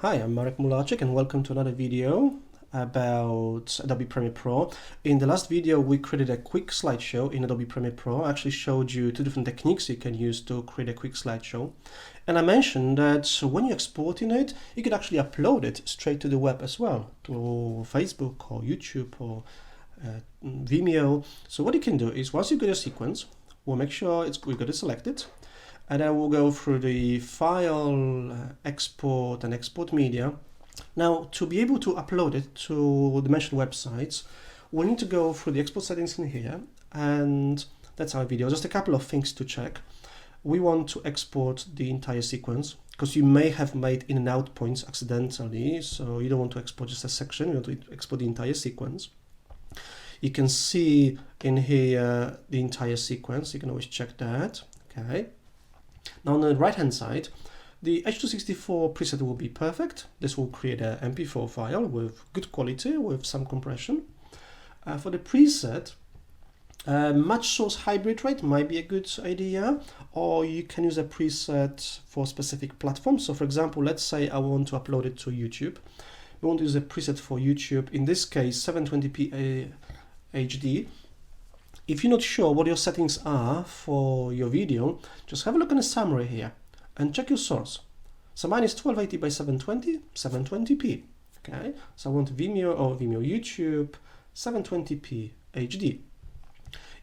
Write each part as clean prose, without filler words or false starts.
Hi, I'm Marek Mularczyk and welcome to another video about Adobe Premiere Pro. In the last video we created a quick slideshow in Adobe Premiere Pro. I actually showed you two different techniques you can use to create a quick slideshow. And I mentioned that when you're exporting it, you could actually upload it straight to the web as well, to Facebook or YouTube or Vimeo. So what you can do is once you get a sequence, we'll make sure we've got it selected. And then we'll go through the file, export and export media. Now, to be able to upload it to the mentioned websites, we need to go through the export settings in here, and that's our video. Just a couple of things to check. We want to export the entire sequence because you may have made in and out points accidentally, so you don't want to export just a section, you want to export the entire sequence. You can see in here the entire sequence, you can always check that, okay. Now on the right hand side, the H.264 preset will be perfect. This will create a MP4 file with good quality, with some compression. For the preset, match source hybrid rate might be a good idea, or you can use a preset for specific platforms. So for example, let's say I want to upload it to YouTube. We want to use a preset for YouTube, in this case 720p HD. If you're not sure what your settings are for your video, just have a look in the summary here and check your source. So mine is 1280 by 720, 720p. Okay, so I want Vimeo or Vimeo YouTube 720p HD.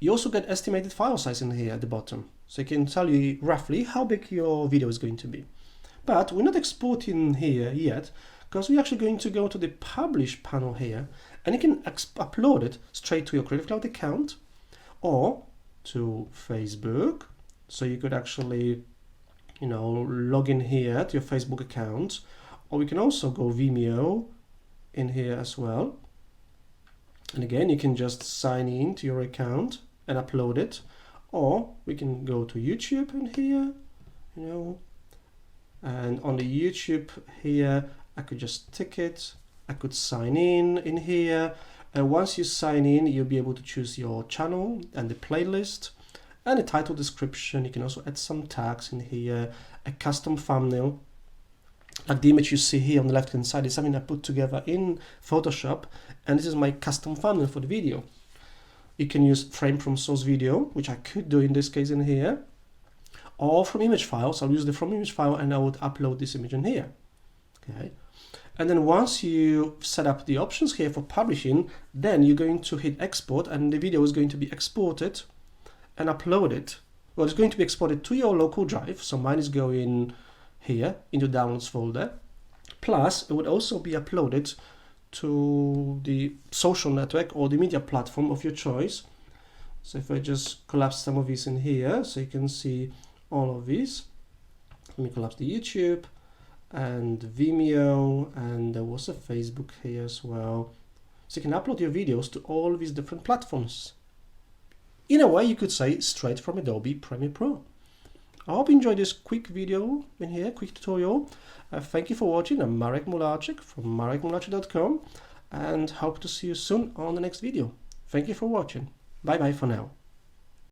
You also get estimated file size in here at the bottom, so it can tell you roughly how big your video is going to be. But we're not exporting here yet, because we're actually going to go to the Publish panel here, and you can upload it straight to your Creative Cloud account or to Facebook. So you could actually, log in here to your Facebook account, or we can also go Vimeo in here as well. And again, you can just sign in to your account and upload it, or we can go to YouTube in here, and on the YouTube here, I could just tick it. I could sign in here. And once you sign in, you'll be able to choose your channel and the playlist and the title description. You can also add some tags in here, a custom thumbnail. Like the image you see here on the left hand side is something I put together in Photoshop, and this is my custom thumbnail for the video. You can use frame from source video, which I could do in this case in here, or from image files. I'll use the from image file and I would upload this image in here. Okay. And then once you set up the options here for publishing, then you're going to hit export, and the video is going to be exported and uploaded. Well, it's going to be exported to your local drive. So mine is going here into downloads folder. Plus, it would also be uploaded to the social network or the media platform of your choice. So if I just collapse some of these in here, so you can see all of these. Let me collapse the YouTube and Vimeo, and there was a Facebook here as well. So you can upload your videos to all these different platforms. In a way, you could say straight from Adobe Premiere Pro. I hope you enjoyed this quick video in here, quick tutorial. Thank you for watching. I'm Marek Mularczyk from marekmularczyk.com, and hope to see you soon on the next video. Thank you for watching. Bye bye for now.